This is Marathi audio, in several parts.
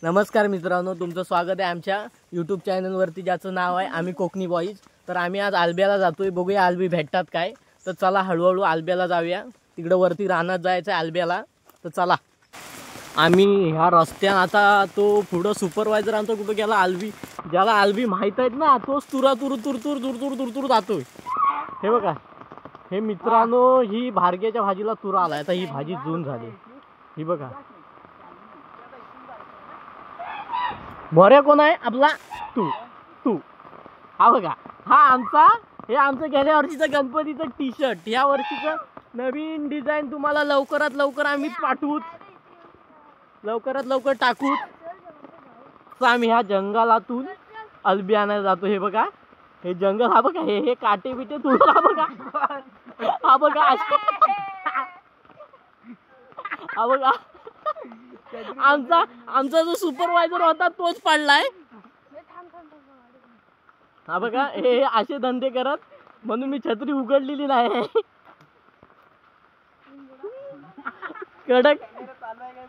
नमस्कार मित्रांनो, तुमचं स्वागत आहे आमच्या यूट्यूब चॅनलवरती ज्याचं नाव आहे आम्ही कोकणी बॉईज। तर आम्ही आज आलब्याला जातोय, बघूया आलबी भेटतात काय। तर चला हळूहळू आलब्याला जाऊया, तिकडे वरती रानात जायचं आलब्याला। तर चला आम्ही ह्या रस्त्याने आता तो पुढं सुपरवायझर आमचा कुठं गेला, आलबी ज्याला आलबी माहीत आहेत ना तोच तुरा तुर तुर तुर तुर तुर तुर तुर जातोय। हे बघा हे मित्रांनो, ही भारग्याच्या भाजीला तुरा आला, आता ही भाजी जून झाली। ही बघा भोऱ्या कोण आहे आपला, तू तू हा बघा, हा आमचा, हे आमचं गेल्या वर्षीचं गणपतीचं टी शर्ट, या वर्षीचं नवीन डिझाईन तुम्हाला लवकरात लवकर आम्ही पाठवूच, लवकरात लवकर टाकूच। तर आम्ही ह्या जंगलातून अल्बी आणायला जातो। हे बघा हे जंगल, हा बघा हे काटे बिटे तोडून, हा बघा हा बघा हा बघा आमचा जो सुपरवायझर होता तोच पडलाय। हा बघा हे असे धंदे करत, म्हणून मी छत्री उघडलेली नाही। कडक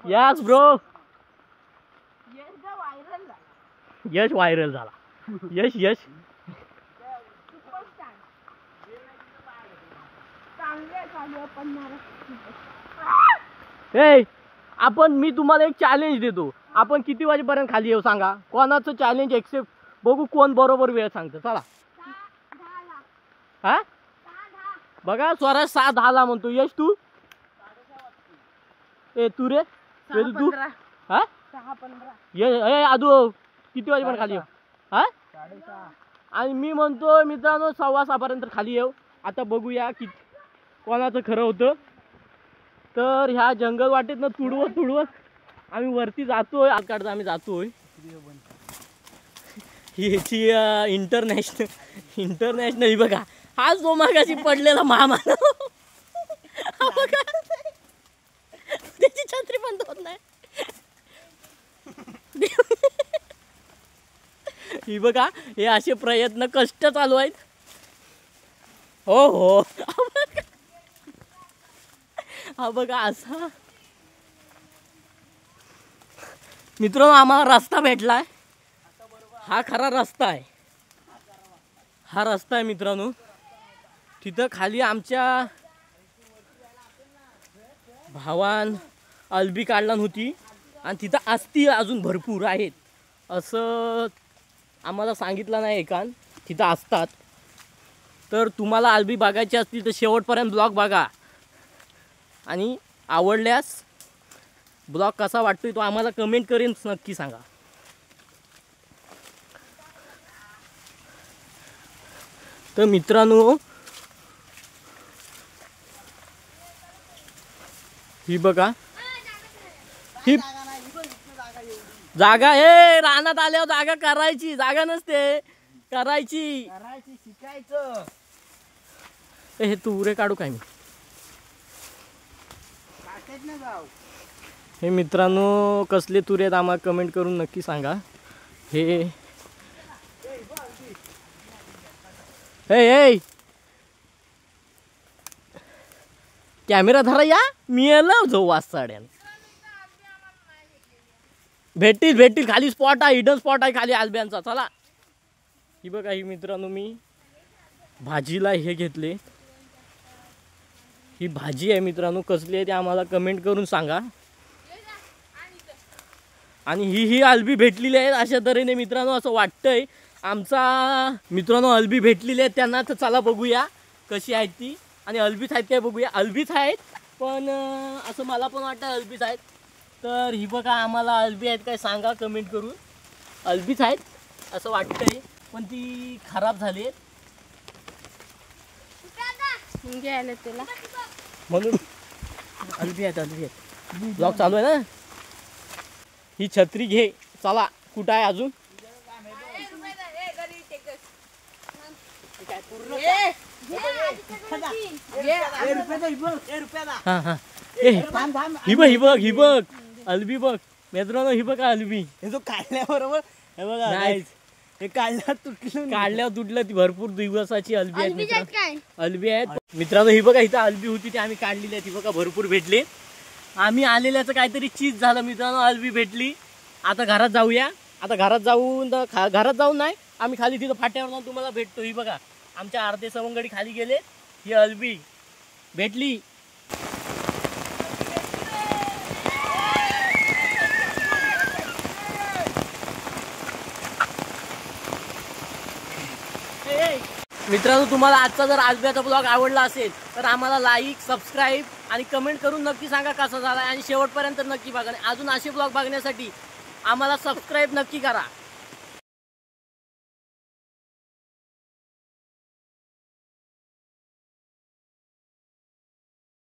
यस ब्रो, यश व्हायरल झाला, यश यश ए आपण, मी तुम्हाला एक चॅलेंज देतो, आपण किती वाजेपर्यंत खाली येऊ सांगा, कोणाचं चॅलेंज एक्सेप्ट, बघू कोण बरोबर वेळ सांगतं। चला हा बघा, स्वराज 6:10 म्हणतो, यश तू ए तू रे तू हा 6:15 आदू किती वाजेपर्यंत खाली येऊ हा, आणि मी म्हणतो मित्रांनो 6:15 पर्यंत खाली येऊ। आता बघूया की कोणाचं खरं होतं। तर ह्या जंगल वाटेत ना तुडवत आम्ही वरती जातोय, आकाडचा आम्ही जातोय। ही इंटरनॅशनल ही बघा, हाच जो मागाशी पडलेला मामा, त्याची छत्री पण होत नाही। ही बघा हे असे प्रयत्न कष्ट चालू आहेत। हो हो हा बघा असा मित्रांनो आम्हाला रस्ता भेटलाय, हा खरा रस्ता आहे, हा रस्ता आहे मित्रांनो। तिथं खाली आमच्या भावान अल्बी काढला होती, आणि तिथं असती अजून भरपूर आहेत असं आम्हाला सांगितलं नाही एकान, तिथं असतात। तर तुम्हाला अल्बी बघायची असतील तर शेवटपर्यंत ब्लॉग बघा, आणि आवडल्यास ब्लॉग कसा वाटतोय तो आम्हाला कमेंट करून नक्की सांगा। तर मित्रांनो ही बघा, ही जागा, हे रानात आल्यावर जागा करायची, जागा नसते करायची शिकायचं। हे तू उरे काढू काय मी, हे मित्रांनो कसले तुरे आहेत आम्हाला कमेंट करून नक्की सांगा। हे हे कॅमेरा धरा या, मी आलो जाऊ वाजताड्यान, भेटतील खाली स्पॉट आहे, हिडन स्पॉट आहे खाली आलब्यांचा। चला ही बघा, ही मित्रांनो मी भाजीला हे घेतले, ही भाजी आहे मित्रांनो, कसली आहे ते आम्हाला कमेंट करून सांगा। आणि ही अल्बी भेटलेली आहे अशा तऱ्हेने मित्रांनो, असं वाटतंय आमचा मित्रांनो अल्बी भेटलेली आहे त्यांना। तर चला बघूया कशी आहेत ती, आणि अल्बीच आहेत काय बघूया। अल्बीच आहेत, पण असं मला पण वाटतं अल्बीच आहेत। तर ही बघा आम्हाला अल्बी आहेत काय सांगा कमेंट करून, अल्बीच आहेत असं वाटतंय, पण ती खराब झाली आहेत म्हणून। अल्बी आहेत ब्लॉग चालू आहे ना। ही छत्री घे, चला कुठं आहे अजून, ही बघ अल्बी बघ मित्रांनो, ही बघा अल्बी, हे जो काढल्याबरोबर हे बघा हे काढल्यावर तुटलं, ती भरपूर दिवसाची अल्बी आहेत मित्रांनो, अल्बी आहेत मित्रांनो। ही बघा इथं अल्बी होती ती आम्ही काढलेली आहे, ती बघा भरपूर भेटली। आम्ही आलेल्याचं काहीतरी चीज झालं मित्रांनो, अल्बी भेटली आता घरात जाऊया. आता घरात जाऊन नाही, आम्ही खाली तिथं फाट्यावर जाऊन तुम्हाला भेटतो. ही बघा आमच्या अर्धे सवंगडी खाली गेले. ही अल्बी भेटली. मित्रांनो, तुम्हाला आजचा जर आल्ब्याचा ब्लॉग आवडला असेल तर आम्हाला लाईक, सबस्क्राईब आणि कमेंट करून नक्की सांगा कसा झाला आणि शेवटपर्यंत नक्की बघा. अजून असे ब्लॉग बघण्यासाठी आम्हाला सबस्क्राईब नक्की करा.